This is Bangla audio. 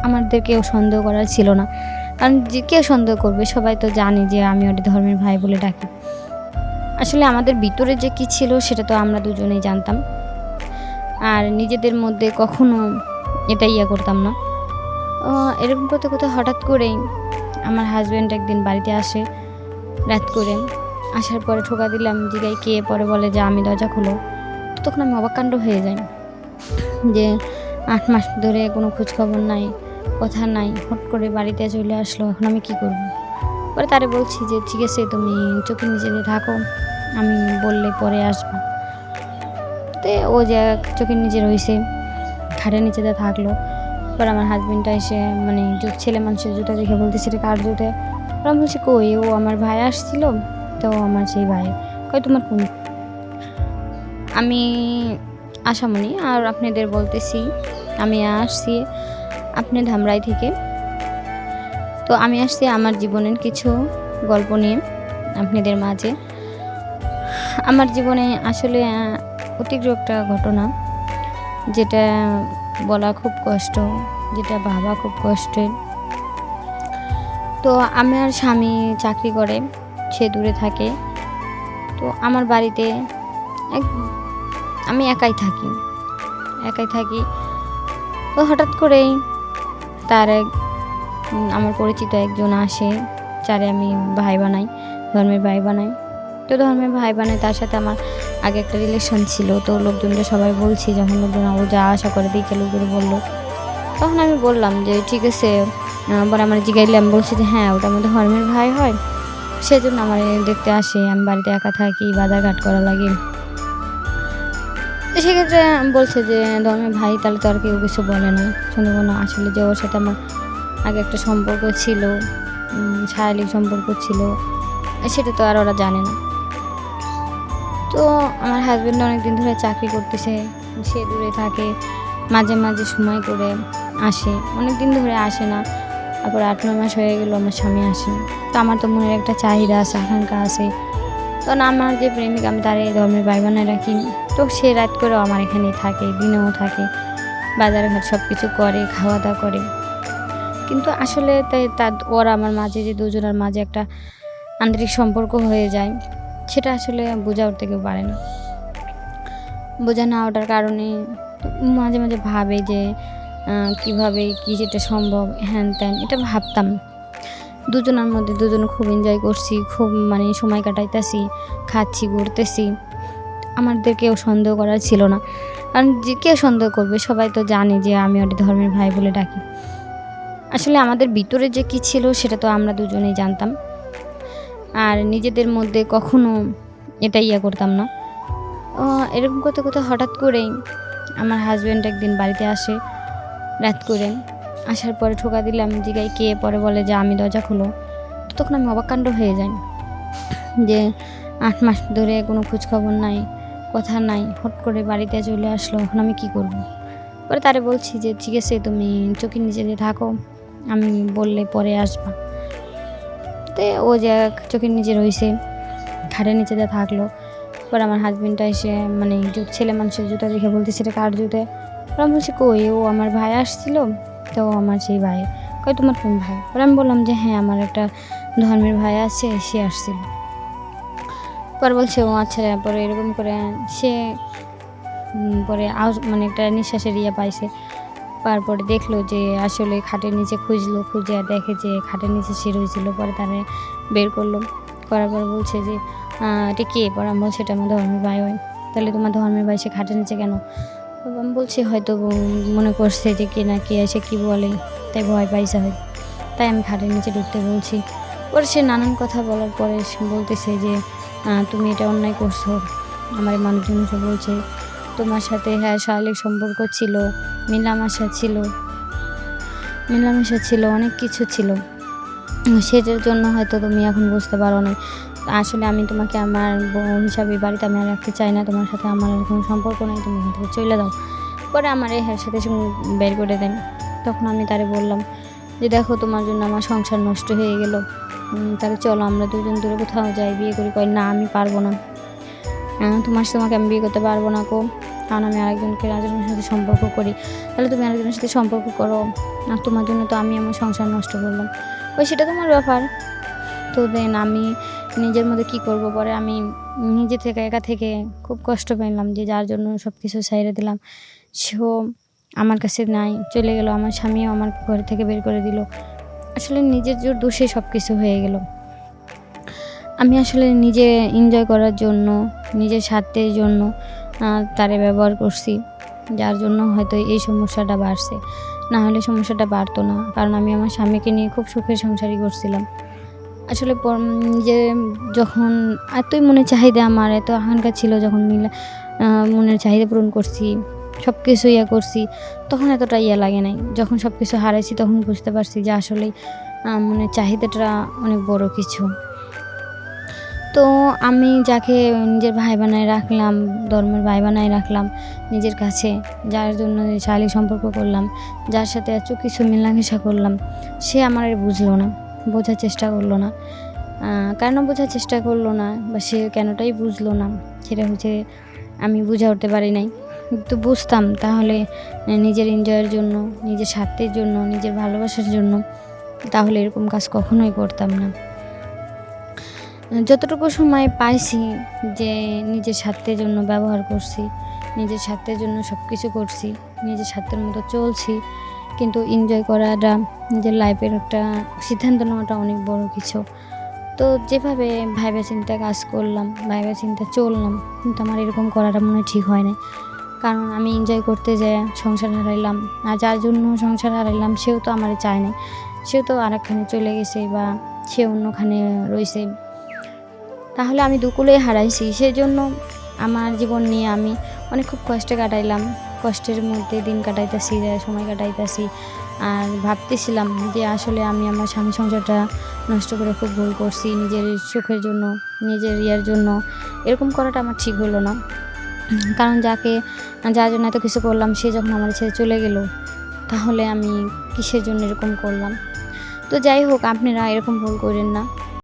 আমাদের কেউ সন্দেহ করার ছিল না। কারণ যে কে সন্দেহ করবে? সবাই তো জানে যে আমি ওর ধর্মের ভাই বলে ডাকি। আসলে আমাদের ভিতরে যে কি ছিল সেটা তো আমরা দুজনেই জানতাম। আর নিজেদের মধ্যে কখনো এটা করতাম না। অ এরকম করতে, করতে হঠাৎ করেই আমার হাসব্যান্ড একদিন বাড়িতে আসে রাত করে। আসার পরে ঠোকা দিলাম, জিগাই কে? পরে বলে যে, "আমি, দরজা খোলো।" তো তখন আমি অবাককাণ্ড হয়ে যাই যে ৮ মাস ধরে কোনো খোঁজখবর নাই, কথা নাই। হুট করে বাড়িতে চলে আসলো। এখন আমি কি করব? পরে তারে বলছি যে, "ঠিক আছে, তুমি চোখের নিচে দিয়ে থাকো। আমি বললে পরে আসবা।" তে ও যে চোখের নিচে রইছে, খাটের নিচে দিয়ে থাকলো। পরে আমার হাসব্যান্ডটা এসে মানে ছেলে মানুষের জুতা দেখে বলতেছে, "এটা কার জুতা?" পরে আমি বলছি, "কই? ও আমার ভাই আসছিল, তো আমার সেই ভাই।" কয়, "তোমার কোন?" আমি আশামণি, আর আপনাদের বলতেছি আমি আসছি আপনি ধামরাই থেকে। তো আমি আসছি আমার জীবনের কিছু গল্প নিয়ে আপনাদের মাঝে। আমার জীবনে আসলে অতিরিক্ত একটা ঘটনা, যেটা বলা খুব কষ্ট, যেটা ভাবা খুব কষ্টের। তো আমার স্বামী চাকরি করে, সে দূরে থাকে। তো আমার বাড়িতে এক আমি একাই থাকি, একাই থাকি। তো হঠাৎ করেই তার আমার পরিচিত একজন আসে, যারে আমি ভাই বানাই, ধর্মের ভাই বানাই। তো ধর্মের ভাই বানাই, তার সাথে আমার আগে একটা রিলেশন ছিল। তো লোকজনকে সবাই বলছি, যখন লোকজন ও যা আশা করে দেখে লোকজন বললো, তখন আমি বললাম যে ঠিক আছে। পরে আমার জিগাইলাম, বলছি যে হ্যাঁ, ওটা আমাদের ধর্মের ভাই হয়, সেজন্য আমার দেখতে আসে। আমি বাড়িতে একা থাকি, বাজারঘাট করা লাগে। তো সেক্ষেত্রে বলছে যে ধর্মের ভাই, তাহলে তো আর কেউ কিছু বলে না। সুন্দরবন আসলে যে ওর সাথে আমার আগে একটা সম্পর্ক ছিল, শারীরিক সম্পর্ক ছিল, সেটা তো আর ওরা জানে না। তো আমার হাজব্যান্ড অনেকদিন ধরে চাকরি করতেছে, সে দূরে থাকে, মাঝে মাঝে সময় করে আসে, অনেক দিন ধরে আসে না। তারপর ৮-৯ মাস হয়ে গেল আমার স্বামী আসে। তো আমার তো মনের একটা চাহিদা আছে, আকাঙ্ক্ষা আছে। তখন আমার যে প্রেমিক, আমি তার এই ধর্মের ভাই বানায় রাখি। তো সে রাত করেও আমার এখানেই থাকে, দিনেও থাকে, বাজারঘাট সব কিছু করে, খাওয়া দাওয়া করে। কিন্তু আসলে তাই ওরা আমার মাঝে, যে দুজনের মাঝে একটা আন্তরিক সম্পর্ক হয়ে যায়, সেটা আসলে বোঝা উঠতে কেউ পারে না। বোঝা না ওঠার কারণে মাঝে মাঝে ভাবে যে কীভাবে কি যেটা সম্ভব, হ্যান ত্যান, এটা ভাবতাম। দুজনের মধ্যে দুজন খুব এনজয় করছি, খুব মানে সময় কাটাইতেছি, খাচ্ছি, ঘুরতেছি। আমাদের কেউ সন্দেহ করার ছিল না। কারণ যে কে সন্দেহ করবে? সবাই তো জানে যে আমি ওর ধর্মের ভাই বলে ডাকি। আসলে আমাদের ভিতরে যে কি ছিল সেটা তো আমরা দুজনেই জানতাম। আর নিজেদের মধ্যে কখনো এটা করতাম না। এরকম করতে, করতে হঠাৎ করেই আমার হাসব্যান্ড একদিন বাড়িতে আসে রাত করে। আসার পরে ঠোকা দিলাম, জিগাই কে? পরে বলে যে, "আমি, দরজা খোলো।" তো তখন আমি অবাককাণ্ড হয়ে যাই যে ৮ মাস ধরে কোনো খোঁজখবর নাই, কথা নাই। হুট করে বাড়িতে চলে আসলো। এখন আমি কি করব? পরে তারে বলছি যে, "ঠিক আছে, তুমি চোখের নিচে দিয়ে থাকো। আমি বললে পরে আসবা।" তে ও যে চোখের নিচে রইছে, খাটের নিচে দিয়ে থাকলো। পরে আমার হাসব্যান্ডটা এসে মানে ছেলে মানুষের জুতা দেখে বলতেছে, "এটা কার জুতা?" পরে আমি বলছি, "কই? ও আমার ভাই আসছিল, তো আমার সেই ভাই।" কয়, "তোমার কোন ভাই?" পরে আমি বললাম যে, "হ্যাঁ, আমার একটা ধর্মের ভাই আছে, সে আসছিল।" পরে বলছে, "ও আচ্ছা।" পরে এরকম করে সে পরে মানে একটা নিঃশ্বাসের পাইছে। পাওয়ার পরে দেখলো যে আসলে খাটের নিচে খুঁজলো, খুঁজে দেখে যে খাটের নিচে সে রয়েছিল। পরে তারে বের করলো। করার পর বলছে যে, "এটা কে?" পরে আমি বলছি, "এটা আমার ধর্মের ভাই হয়।" "তাহলে তোমার ধর্মের ভাই সে খাটের নিচে কেন?" আমি বলছি, "হয়তো মনে করছে যে কে না কে এসে কী বলে, তাই ভয় পাইছে হয়, তাই আমি খাটের নিচে ঢুকতে বলছি।" পরে সে নানান কথা বলার পরে সে বলতেছে যে, "তুমি এটা অন্যায় করছো।" আমার মানুষজন এসে বলছে, "তোমার সাথে হ্যাঁ শারীরিক সম্পর্ক ছিল, মেলামেশা ছিল, অনেক কিছু ছিল। সেটার জন্য হয়তো তুমি এখন বুঝতে পারো নাই। আসলে আমি তোমাকে আমার বউ হিসাবে বাড়িতে আমি আর রাখতে চাই না। তোমার সাথে আমার আর কোনো সম্পর্ক নাই। তুমি এখান থেকে চইলা যাও।" পরে আমার সাথে সে বের করে দেন। তখন আমি তারে বললাম যে, "দেখো, তোমার জন্য আমার সংসার নষ্ট হয়ে গেল। তাহলে চলো আমরা দুজন দূরে কোথাও যাই, বিয়ে করি।" কয়, "না, আমি পারবো না। তোমাকে আমি বিয়ে করতে পারবো না গো। কারণ আমি আরেকজনের সাথে সম্পর্ক করি। তাহলে তুমি আরেকজনের সাথে সম্পর্ক করো, আর তোমার জন্য তো আমি আমার সংসার নষ্ট করলাম। সেটা তোমার ব্যাপার। তো দেন আমি নিজের মধ্যে কী করব, পরে আমি নিজে থেকে একা থেকে খুব কষ্ট পেলাম যে যার জন্য সব কিছু ছাইড়ে দিলাম সেও আমার কাছে নাই, চলে গেল। আমার স্বামীও আমার ঘর থেকে বের করে দিল। আসলে নিজের দোষে সব কিছু হয়ে গেল। আমি আসলে নিজে এনজয় করার জন্য, নিজের স্বার্থের জন্য তারে ব্যবহার করছি, যার জন্য হয়তো এই সমস্যাটা বাড়ছে। না হলে সমস্যাটা বাড়তো না, কারণ আমি আমার স্বামীকে নিয়ে খুব সুখের সংসারই করছিলাম। আসলে নিজে যখন এতই মনের চাহিদা, আমার এত আকাঙ্ক্ষা ছিল, যখন মনের চাহিদা পূরণ করছি, সব কিছু করছি, তখন এতটা লাগে নাই। যখন সব কিছু হারাইছি তখন বুঝতে পারছি যে আসলেই মনের চাহিদাটা অনেক বড় কিছু। তো আমি যাকে নিজের ভাই বানায় রাখলাম, ধর্মের ভাই বানায় রাখলাম নিজের কাছে, যার জন্য শারীরিক সম্পর্ক করলাম, যার সাথে এত কিছু মেলামেশা করলাম, সে আমার বুঝলো না, বোঝার চেষ্টা করলো না। কেন বোঝার চেষ্টা করলো না বা সে কেনটাই বুঝলো না, সেটা হচ্ছে আমি বুঝে উঠতে পারি নাই। তো বুঝতাম তাহলে নিজের এনজয়ের জন্য, নিজের স্বার্থের জন্য, নিজের ভালোবাসার জন্য, তাহলে এরকম কাজ কখনোই করতাম না। যতটুকু সময় পাইছি যে নিজের স্বার্থের জন্য ব্যবহার করছি, নিজের স্বার্থের জন্য সব কিছু করছি, নিজের স্বার্থের মতো চলছি, কিন্তু এনজয় করাটা, নিজের লাইফের একটা সিদ্ধান্ত নেওয়াটা অনেক বড় কিছু। তো যেভাবে ভাইবা চিন্তা কাজ করলাম, ভাইবা চিন্তা চললাম, কিন্তু আমার এরকম করাটা মনে হয় ঠিক হয় না। কারণ আমি এনজয় করতে যাই সংসার হারাইলাম, আর যার জন্য সংসার হারাইলাম সেও তো আমারে চায় না, সেও তো আরেকখানে চলে গেছে বা সে অন্যখানে রয়েছে। তাহলে আমি দুকুলেই হারাইছি, সেজন্য আমার জীবন নিয়ে আমি অনেক খুব কষ্টে কাটাইলাম, কষ্টের মধ্যে দিন কাটাইতেছি, সময় কাটাইতেছি। আর ভাবতেছিলাম যে আসলে আমি আমার স্বামী সংসারটা নষ্ট করে খুব ভুল করছি, নিজের সুখের জন্য, নিজের জন্য। এরকম করাটা আমার ঠিক হলো না, কারণ যার জন্য এত কিছু করলাম সে যখন আমার ছেড়ে চলে গেল, তাহলে আমি কিসের জন্য এরকম করলাম। তো যাই হোক, আপনারা এরকম ভুল করেন না।